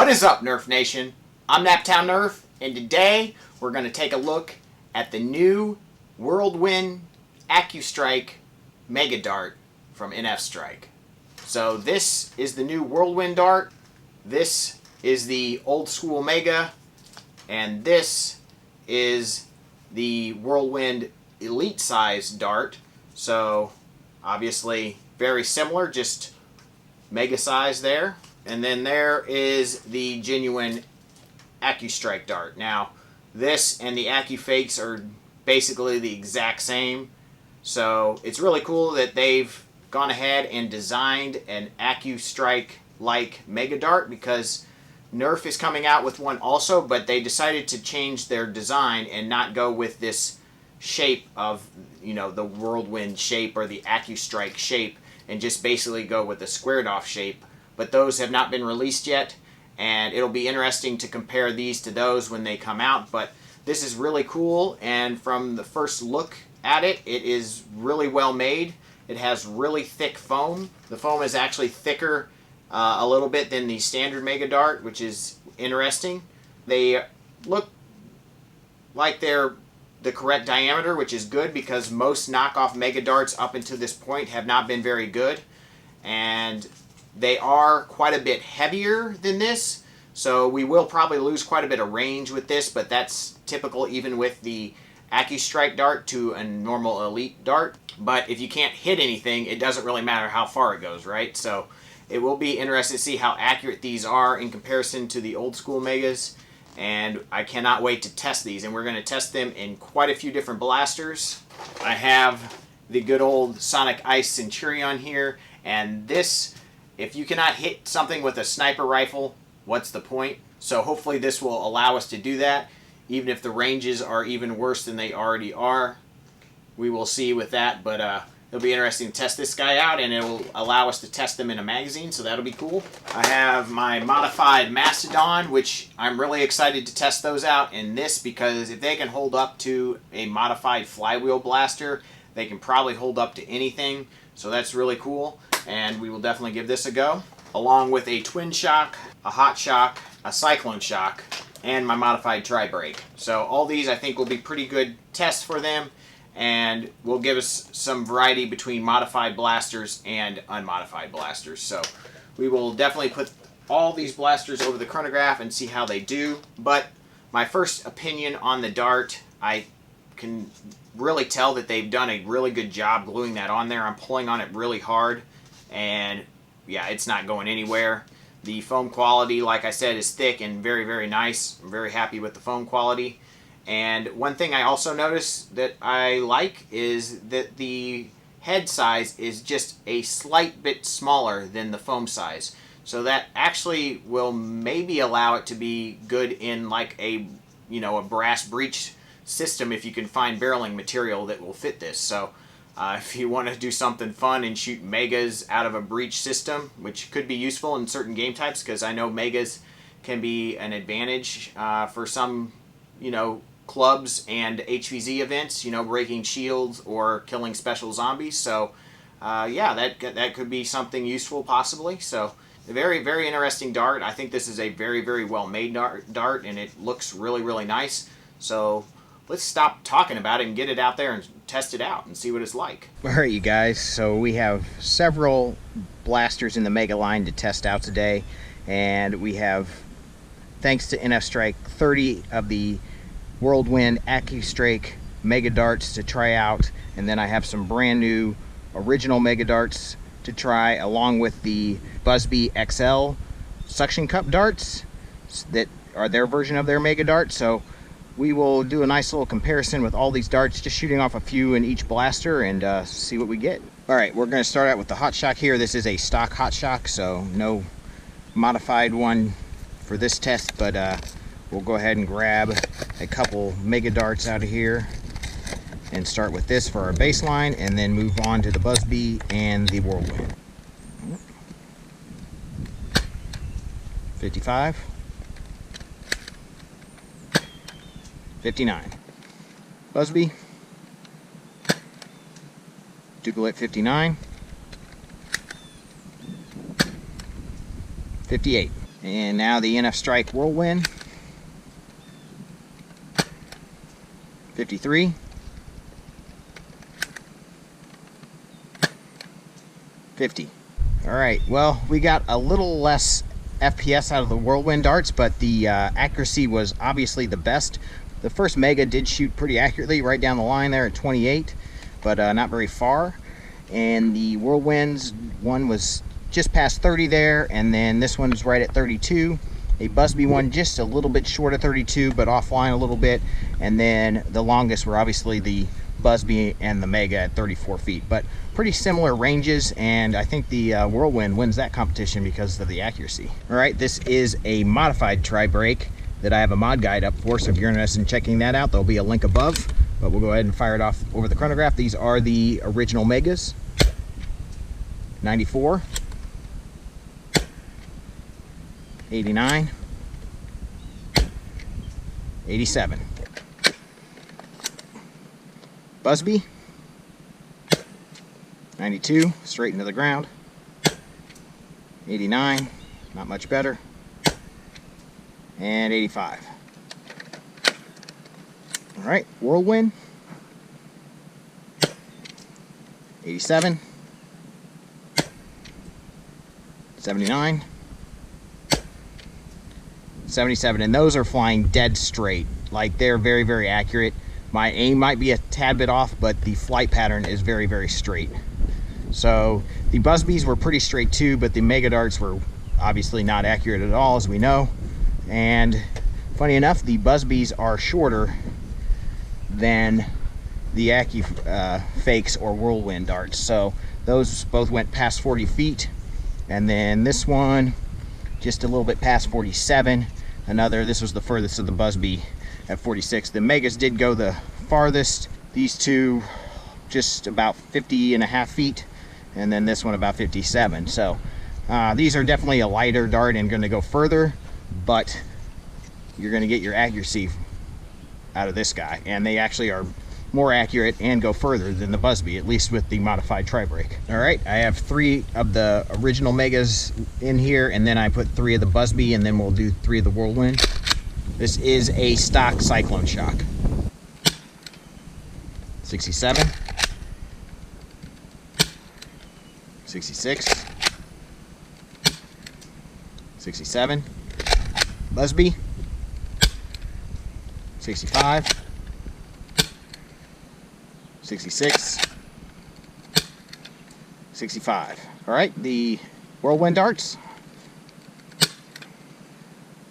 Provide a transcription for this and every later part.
What is up, Nerf Nation? I'm Naptown Nerf, and today we're going to take a look at the new Whirlwind Accustrike Mega Dart from Accustrike. So this is the new Whirlwind Dart, this is the old school Mega, and this is the Whirlwind Elite size Dart. So obviously very similar, just Mega size there. And then there is the genuine Accustrike Dart. Now, this and the AccuFakes are basically the exact same. So it's really cool that they've gone ahead and designed an Accustrike-like Mega Dart, because Nerf is coming out with one also, but they decided to change their design and not go with this shape of, you know, the Whirlwind shape or the Accustrike shape, and just basically go with the squared off shape. But those have not been released yet, and it'll be interesting to compare these to those when they come out. But this is really cool, and from the first look at it, it is really well made. It has really thick foam. The foam is actually thicker a little bit than the standard Mega Dart, which is interesting. They look like they're the correct diameter, which is good, because most knockoff Mega Darts up until this point have not been very good. And they are quite a bit heavier than this, so we will probably lose quite a bit of range with this, but that's typical even with the Accustrike Dart to a normal Elite Dart. But if you can't hit anything, it doesn't really matter how far it goes, right? So it will be interesting to see how accurate these are in comparison to the old school Megas, and I cannot wait to test these, and we're going to test them in quite a few different blasters. I have the good old Sonic Ice Centurion here, and this, if you cannot hit something with a sniper rifle, what's the point? So hopefully this will allow us to do that, even if the ranges are even worse than they already are. We will see with that, but it'll be interesting to test this guy out, and it will allow us to test them in a magazine, so that'll be cool. I have my modified Mastodon, which I'm really excited to test those out in this, because if they can hold up to a modified flywheel blaster, they can probably hold up to anything, so that's really cool. And we will definitely give this a go, along with a twin shock, a hot shock, a cyclone shock, and my modified tri-brake. So all these I think will be pretty good tests for them, and will give us some variety between modified blasters and unmodified blasters. So we will definitely put all these blasters over the chronograph and see how they do. But my first opinion on the Dart, I can really tell that they've done a really good job gluing that on there. I'm pulling on it really hard, and yeah, it's not going anywhere. The foam quality, like I said, is thick and very, very nice. I'm very happy with the foam quality. And one thing I also noticed that I like is that the head size is just a slight bit smaller than the foam size. So that actually will maybe allow it to be good in like a, you know, a brass breech system, if you can find barreling material that will fit this. So if you want to do something fun and shoot Megas out of a breech system, which could be useful in certain game types, because I know Megas can be an advantage for some, you know, clubs and HVZ events, you know, breaking shields or killing special zombies. So yeah, that could be something useful possibly. So a very, very interesting Dart. I think this is a very, very well made dart, and it looks really, really nice. So let's stop talking about it and get it out there and test it out and see what it's like. Alright, you guys, so we have several blasters in the Mega line to test out today, and we have, thanks to Accustrike, 30 of the Whirlwind Accustrike Mega Darts to try out, and then I have some brand new original Mega Darts to try, along with the Busby XL suction cup darts that are their version of their Mega Dart. So we will do a nice little comparison with all these darts, just shooting off a few in each blaster, and see what we get. Alright, we're going to start out with the hot shock here. This is a stock hot shock, so no modified one for this test, but we'll go ahead and grab a couple Mega Darts out of here and start with this for our baseline, and then move on to the Busby and the Whirlwind. 55. 59. Busby. Duplicate 59. 58. And now the Accustrike Whirlwind. 53. 50. Alright, well, we got a little less FPS out of the Whirlwind darts, but the accuracy was obviously the best. The first Mega did shoot pretty accurately right down the line there at 28, but not very far. And the Whirlwind's one was just past 30 there, and then this one's right at 32. A Busby one just a little bit short of 32, but offline a little bit. And then the longest were obviously the Busby and the Mega at 34 feet. But pretty similar ranges, and I think the Whirlwind wins that competition because of the accuracy. All right, this is a modified tri-brake that I have a mod guide up for, so if you're interested in checking that out, there'll be a link above. But we'll go ahead and fire it off over the chronograph. These are the original Megas. 94. 89. 87. Busby. 92, straight into the ground. 89, not much better. And 85. Alright, Whirlwind. 87. 79. 77, and those are flying dead straight. Like, they're very, very accurate. My aim might be a tad bit off, but the flight pattern is very, very straight. So the Busbies were pretty straight too, but the Mega darts were obviously not accurate at all, as we know. And funny enough, the Busbies are shorter than the Fakes or Whirlwind darts. So those both went past 40 feet. And then this one, just a little bit past 47. This was the furthest of the Busby at 46. The Megas did go the farthest. These two just about 50.5 feet, and then this one about 57. So these are definitely a lighter dart and going to go further, but you're going to get your accuracy out of this guy, and they actually are more accurate and go further than the Busby, at least with the modified tri-brake. All right, I have 3 of the original Megas in here, and then I put 3 of the Busby, and then we'll do 3 of the Whirlwind. This is a stock Cyclone shock. 67. 66. 67. Busby. 65. 66. 65. All right, the Whirlwind darts.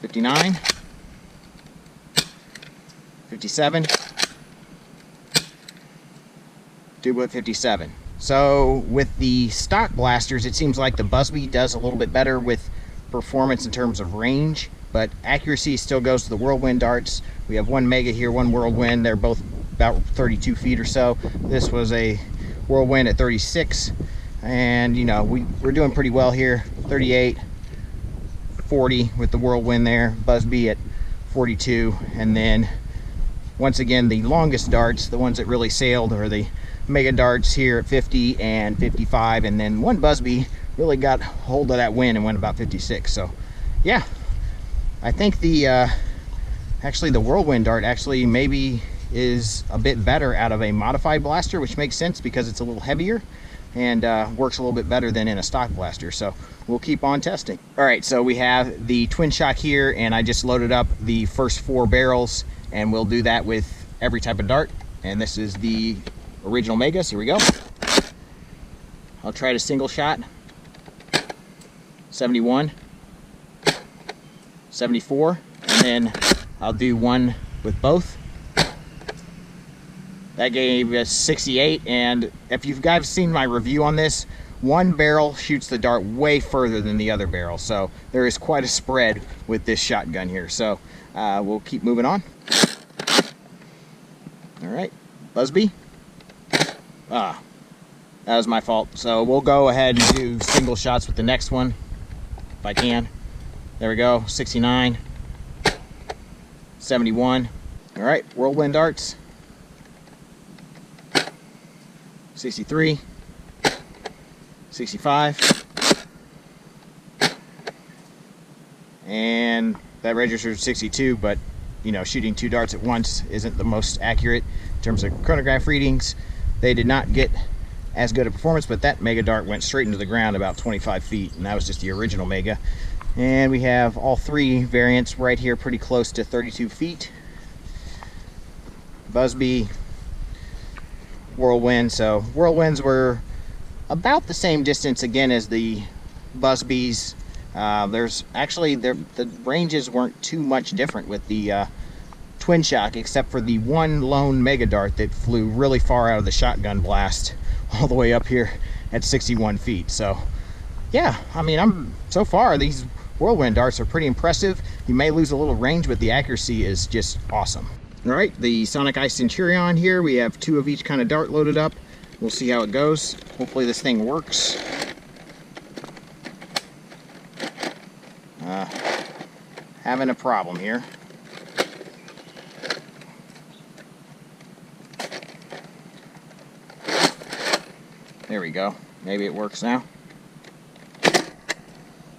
59. 57. Duplicate 57. So with the stock blasters, it seems like the Busby does a little bit better with performance in terms of range, but accuracy still goes to the Whirlwind darts. We have one Mega here, one Whirlwind. They're both about 32 feet or so. This was a Whirlwind at 36, and you know, we're doing pretty well here. 38, 40 with the Whirlwind there, Busby at 42, and then once again the longest darts, the ones that really sailed, are the Mega darts here at 50 and 55, and then one Busby really got hold of that wind and went about 56. So yeah, I think the actually the Whirlwind dart actually maybe is a bit better out of a modified blaster, which makes sense because it's a little heavier and works a little bit better than in a stock blaster. So we'll keep on testing. All right, so we have the twin shock here, and I just loaded up the first 4 barrels, and we'll do that with every type of dart. And this is the original Megas. Here we go. I'll try to single shot. 71. 74, and then I'll do one with both. That gave us 68, and if you guys seen my review on this, one barrel shoots the dart way further than the other barrel, so there is quite a spread with this shotgun here. So we'll keep moving on. All right, Busby. That was my fault. So we'll go ahead and do single shots with the next one, if I can. There we go, 69, 71. All right, Whirlwind darts. 63, 65, that registered 62, but you know, shooting 2 darts at once isn't the most accurate in terms of chronograph readings. They did not get as good a performance, but that Mega Dart went straight into the ground about 25 feet, and that was just the original Mega. And we have all 3 variants right here pretty close to 32 feet. Busby, Whirlwind. So Whirlwinds were about the same distance again as the Busbies. There's actually, the ranges weren't too much different with the Twin Shock, except for the one lone Mega Dart that flew really far out of the shotgun blast all the way up here at 61 feet. So yeah, I mean, so far these Whirlwind darts are pretty impressive. You may lose a little range, but the accuracy is just awesome. All right, the Sonic Ice Centurion here. We have 2 of each kind of dart loaded up. We'll see how it goes. Hopefully this thing works. Having a problem here. There we go. Maybe it works now.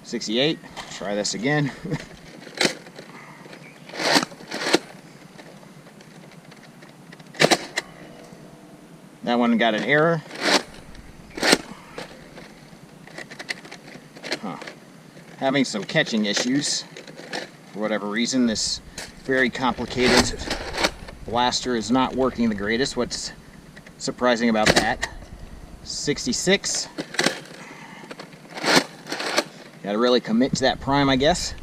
68. Try this again. That one got an error. Having some catching issues. For whatever reason, this very complicated blaster is not working the greatest. What's surprising about that? 66. Gotta really commit to that prime, I guess.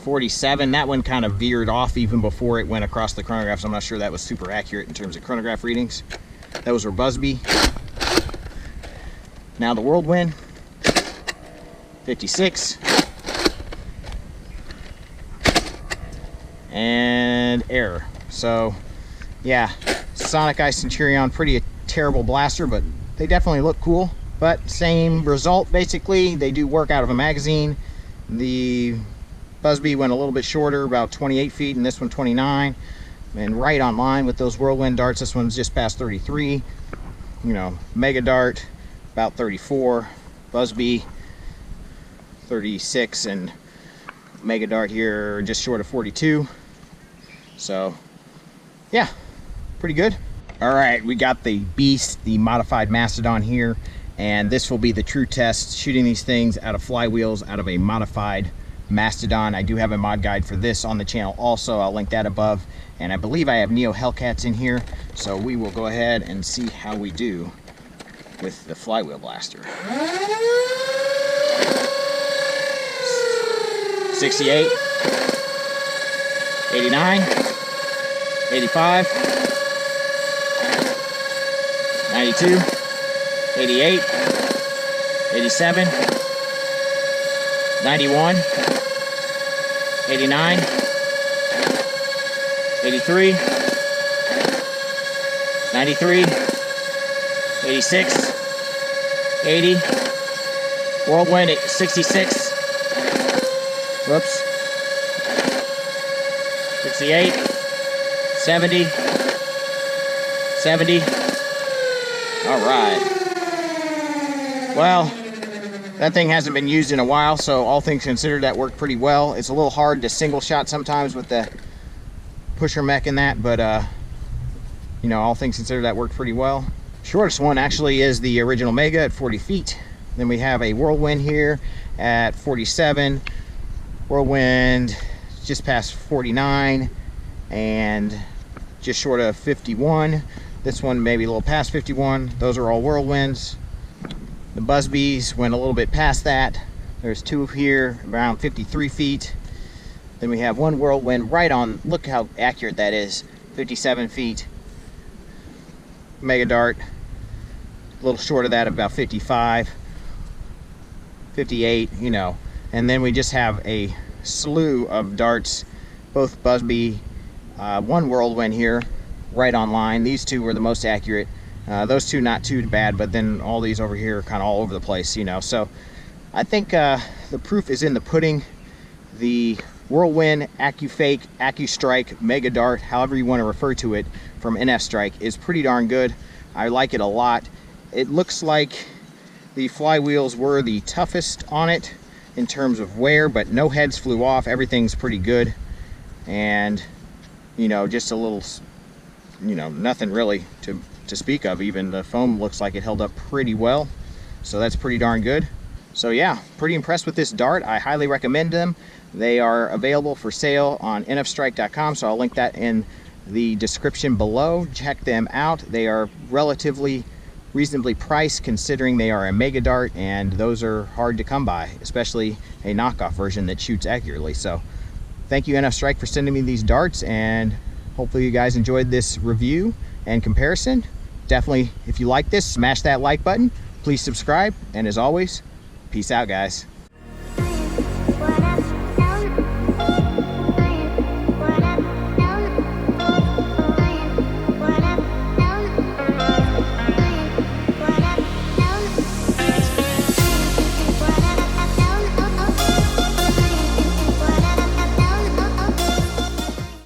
47. That one kind of veered off even before it went across the chronograph, so I'm not sure that was super accurate in terms of chronograph readings. Those were Busby. Now the Whirlwind. 56. And error. So yeah, Sonic Ice Centurion, pretty terrible blaster, but they definitely look cool. But same result basically. They do work out of a magazine. The Busby went a little bit shorter, about 28 feet, and this one 29, and right on line with those Whirlwind darts. This one's just past 33. You know, Mega Dart about 34, Busby 36, and Mega Dart here just short of 42. So yeah, pretty good. All right, we got the Beast, the modified Mastodon here, and this will be the true test, shooting these things out of flywheels out of a modified Mastodon. I do have a mod guide for this on the channel also. I'll link that above, and I believe I have Neo Hellcats in here, so we will go ahead and see how we do with the flywheel blaster. 68, 89, 85, 92, 88, 87, 91, 89, 83, 93, 86, 80, Whirlwind at 66, whoops, 68, 70, 70, all right. Well, that thing hasn't been used in a while, so all things considered, that worked pretty well. It's a little hard to single shot sometimes with the pusher mech in that, but you know, all things considered, that worked pretty well. Shortest one actually is the original Mega at 40 feet. Then we have a Whirlwind here at 47. Whirlwind just past 49 and just short of 51. This one maybe a little past 51. Those are all Whirlwinds. The Busbies went a little bit past that. There's 2 here around 53 feet. Then we have one Whirlwind right on, look how accurate that is, 57 feet. Mega Dart, a little short of that, about 55, 58, you know. And then we just have a slew of darts, both Busby, one Whirlwind here, right on line. These 2 were the most accurate. Those 2 not too bad, but then all these over here are kind of all over the place, you know. So I think the proof is in the pudding. The Whirlwind, Accufake, Accustrike, Mega Dart, however you want to refer to it, from NF Strike is pretty darn good. I like it a lot. It looks like the flywheels were the toughest on it. in terms of wear, but no heads flew off. Everything's pretty good. And, you know, just a little, you know, nothing really to speak of. Even the foam looks like it held up pretty well. So that's pretty darn good. So yeah, pretty impressed with this dart. I highly recommend them. They are available for sale on nfstrike.com, so I'll link that in the description below. Check them out. They are relatively reasonably priced considering they are a mega dart, and those are hard to come by, especially a knockoff version that shoots accurately. So thank you, Accustrike, for sending me these darts, and hopefully you guys enjoyed this review and comparison. Definitely, if you like this, smash that like button. Please subscribe, and as always, peace out, guys.